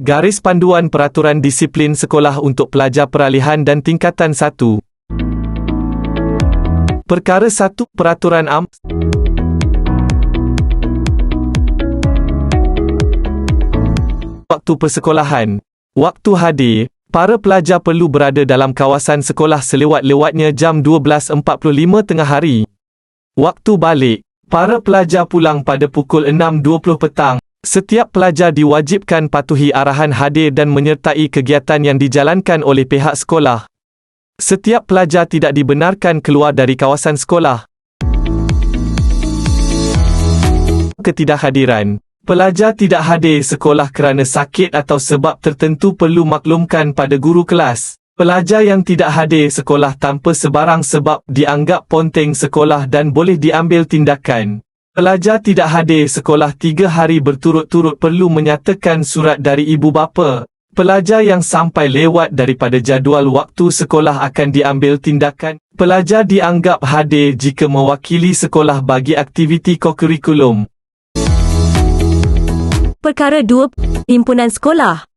Garis panduan peraturan disiplin sekolah untuk pelajar peralihan dan tingkatan 1. Perkara 1. Peraturan Am. Waktu persekolahan. Waktu hadir. Para pelajar perlu berada dalam kawasan sekolah selewat-lewatnya jam 12.45 tengah hari. Waktu balik. Para pelajar pulang pada pukul 6.20 petang. Setiap pelajar diwajibkan patuhi arahan hadir dan menyertai kegiatan yang dijalankan oleh pihak sekolah. Setiap pelajar tidak dibenarkan keluar dari kawasan sekolah. Ketidakhadiran. Pelajar tidak hadir sekolah kerana sakit atau sebab tertentu perlu maklumkan pada guru kelas. Pelajar yang tidak hadir sekolah tanpa sebarang sebab dianggap ponteng sekolah dan boleh diambil tindakan. Pelajar tidak hadir sekolah 3 hari berturut-turut perlu menyatakan surat dari ibu bapa. Pelajar yang sampai lewat daripada jadual waktu sekolah akan diambil tindakan. Pelajar dianggap hadir jika mewakili sekolah bagi aktiviti kokurikulum. Perkara 2. Perhimpunan sekolah.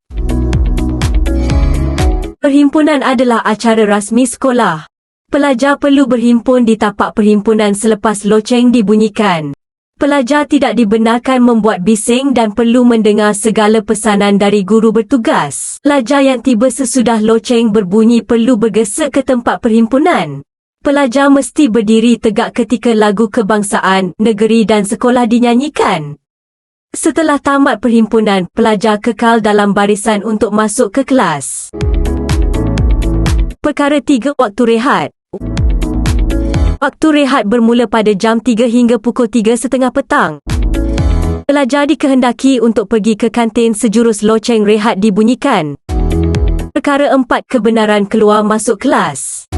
Perhimpunan adalah acara rasmi sekolah. Pelajar perlu berhimpun di tapak perhimpunan selepas loceng dibunyikan. Pelajar tidak dibenarkan membuat bising dan perlu mendengar segala pesanan dari guru bertugas. Pelajar yang tiba sesudah loceng berbunyi perlu bergeser ke tempat perhimpunan. Pelajar mesti berdiri tegak ketika lagu kebangsaan, negeri dan sekolah dinyanyikan. Setelah tamat perhimpunan, pelajar kekal dalam barisan untuk masuk ke kelas. Perkara 3. Waktu rehat. Waktu rehat bermula pada jam 3 hingga pukul 3.30 petang. Pelajar dikehendaki untuk pergi ke kantin sejurus loceng rehat dibunyikan. Perkara 4. Kebenaran keluar masuk kelas.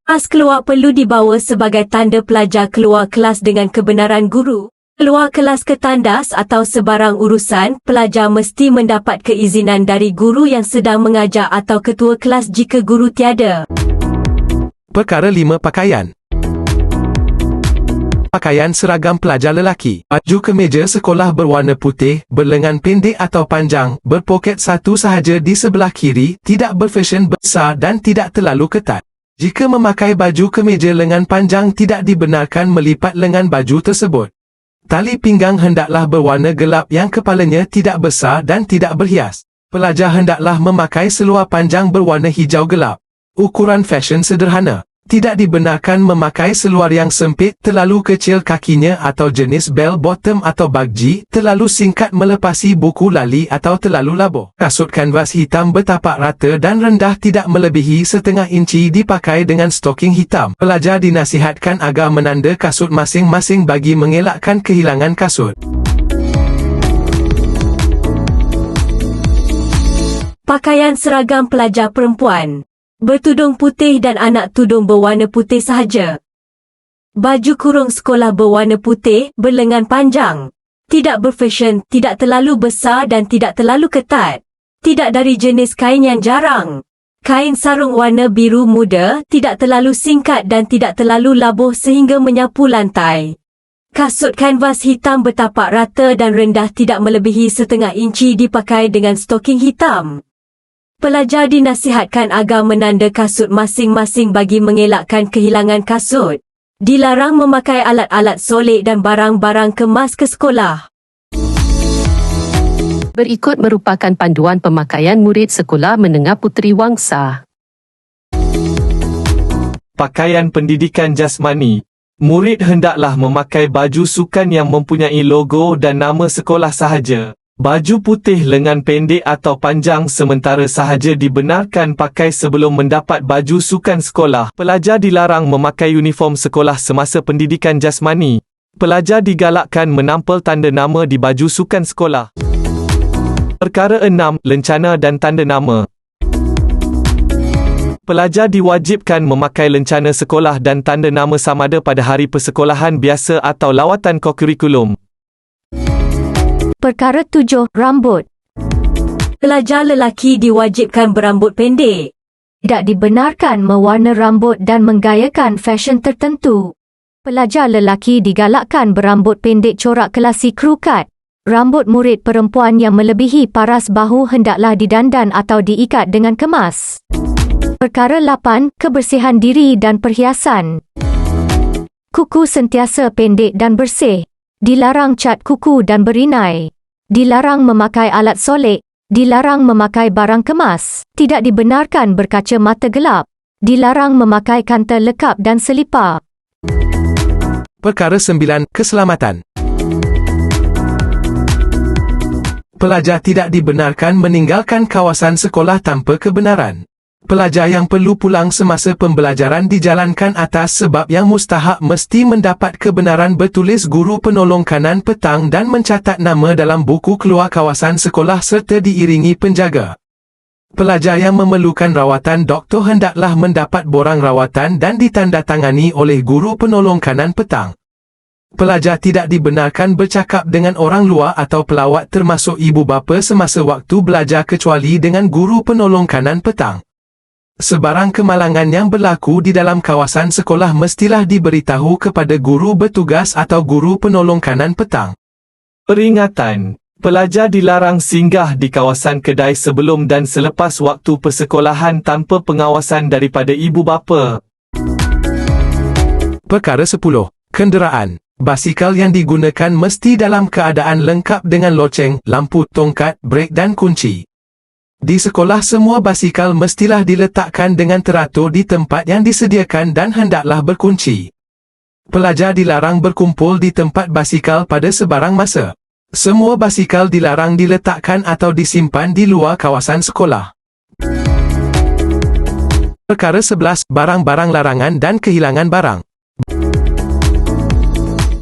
Pas keluar perlu dibawa sebagai tanda pelajar keluar kelas dengan kebenaran guru. Keluar kelas ke tandas atau sebarang urusan, pelajar mesti mendapat keizinan dari guru yang sedang mengajar atau ketua kelas jika guru tiada. Perkara 5. Pakaian. Pakaian seragam pelajar lelaki. Baju kemeja sekolah berwarna putih, berlengan pendek atau panjang, berpoket satu sahaja di sebelah kiri, tidak berfashion besar dan tidak terlalu ketat. Jika memakai baju kemeja lengan panjang tidak dibenarkan melipat lengan baju tersebut. Tali pinggang hendaklah berwarna gelap yang kepalanya tidak besar dan tidak berhias. Pelajar hendaklah memakai seluar panjang berwarna hijau gelap. Ukuran fashion sederhana. Tidak dibenarkan memakai seluar yang sempit, terlalu kecil kakinya atau jenis bell bottom atau bagji, terlalu singkat melepasi buku lali atau terlalu labuh. Kasut kanvas hitam bertapak rata dan rendah tidak melebihi setengah inci dipakai dengan stoking hitam. Pelajar dinasihatkan agar menanda kasut masing-masing bagi mengelakkan kehilangan kasut. Pakaian seragam pelajar perempuan. Bertudung putih dan anak tudung berwarna putih sahaja. Baju kurung sekolah berwarna putih, berlengan panjang. Tidak berfashion, tidak terlalu besar dan tidak terlalu ketat. Tidak dari jenis kain yang jarang. Kain sarung warna biru muda, tidak terlalu singkat dan tidak terlalu labuh sehingga menyapu lantai. Kasut kanvas hitam bertapak rata dan rendah tidak melebihi setengah inci dipakai dengan stoking hitam. Pelajar dinasihatkan agar menanda kasut masing-masing bagi mengelakkan kehilangan kasut. Dilarang memakai alat-alat solek dan barang-barang kemas ke sekolah. Berikut merupakan panduan pemakaian murid sekolah menengah Puteri Wangsa. Pakaian pendidikan jasmani. Murid hendaklah memakai baju sukan yang mempunyai logo dan nama sekolah sahaja. Baju putih lengan pendek atau panjang sementara sahaja dibenarkan pakai sebelum mendapat baju sukan sekolah. Pelajar dilarang memakai uniform sekolah semasa pendidikan jasmani. Pelajar digalakkan menampal tanda nama di baju sukan sekolah. Perkara 6. Lencana dan tanda nama. Pelajar diwajibkan memakai lencana sekolah dan tanda nama samada pada hari persekolahan biasa atau lawatan kokurikulum. Perkara 7. Rambut. Pelajar lelaki diwajibkan berambut pendek. Tidak dibenarkan mewarna rambut dan menggayakan fashion tertentu. Pelajar lelaki digalakkan berambut pendek corak klasik krukat. Rambut murid perempuan yang melebihi paras bahu hendaklah didandan atau diikat dengan kemas. Perkara 8. Kebersihan diri dan perhiasan. Kuku sentiasa pendek dan bersih. Dilarang cat kuku dan berinai. Dilarang memakai alat solek. Dilarang memakai barang kemas. Tidak dibenarkan berkaca mata gelap. Dilarang memakai kanta lekap dan selipar. Perkara 9. Keselamatan. Pelajar tidak dibenarkan meninggalkan kawasan sekolah tanpa kebenaran. Pelajar yang perlu pulang semasa pembelajaran dijalankan atas sebab yang mustahak mesti mendapat kebenaran bertulis guru penolong kanan petang dan mencatat nama dalam buku keluar kawasan sekolah serta diiringi penjaga. Pelajar yang memerlukan rawatan doktor hendaklah mendapat borang rawatan dan ditandatangani oleh guru penolong kanan petang. Pelajar tidak dibenarkan bercakap dengan orang luar atau pelawat termasuk ibu bapa semasa waktu belajar kecuali dengan guru penolong kanan petang. Sebarang kemalangan yang berlaku di dalam kawasan sekolah mestilah diberitahu kepada guru bertugas atau guru penolong kanan petang. Peringatan, pelajar dilarang singgah di kawasan kedai sebelum dan selepas waktu persekolahan tanpa pengawasan daripada ibu bapa. Perkara 10. Kenderaan. Basikal yang digunakan mesti dalam keadaan lengkap dengan loceng, lampu, tongkat, brek dan kunci. Di sekolah semua basikal mestilah diletakkan dengan teratur di tempat yang disediakan dan hendaklah berkunci. Pelajar dilarang berkumpul di tempat basikal pada sebarang masa. Semua basikal dilarang diletakkan atau disimpan di luar kawasan sekolah. Perkara 11. Barang-barang larangan dan kehilangan barang.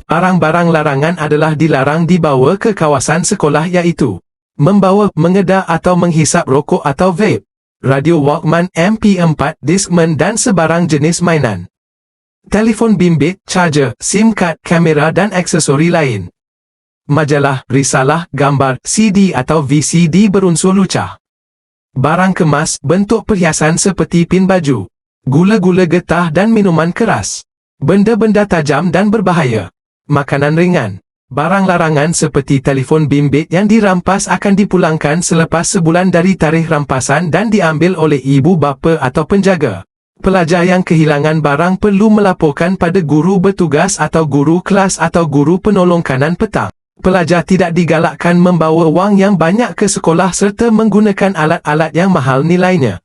Barang-barang larangan adalah dilarang dibawa ke kawasan sekolah iaitu membawa, mengedar atau menghisap rokok atau vape, radio Walkman, MP4, Discman dan sebarang jenis mainan, telefon bimbit, charger, SIM card, kamera dan aksesori lain, majalah, risalah, gambar, CD atau VCD berunsur lucah, barang kemas, bentuk perhiasan seperti pin baju, gula-gula getah dan minuman keras, benda-benda tajam dan berbahaya, makanan ringan. Barang larangan seperti telefon bimbit yang dirampas akan dipulangkan selepas sebulan dari tarikh rampasan dan diambil oleh ibu bapa atau penjaga. Pelajar yang kehilangan barang perlu melaporkan pada guru bertugas atau guru kelas atau guru penolong kanan petang. Pelajar tidak digalakkan membawa wang yang banyak ke sekolah serta menggunakan alat-alat yang mahal nilainya.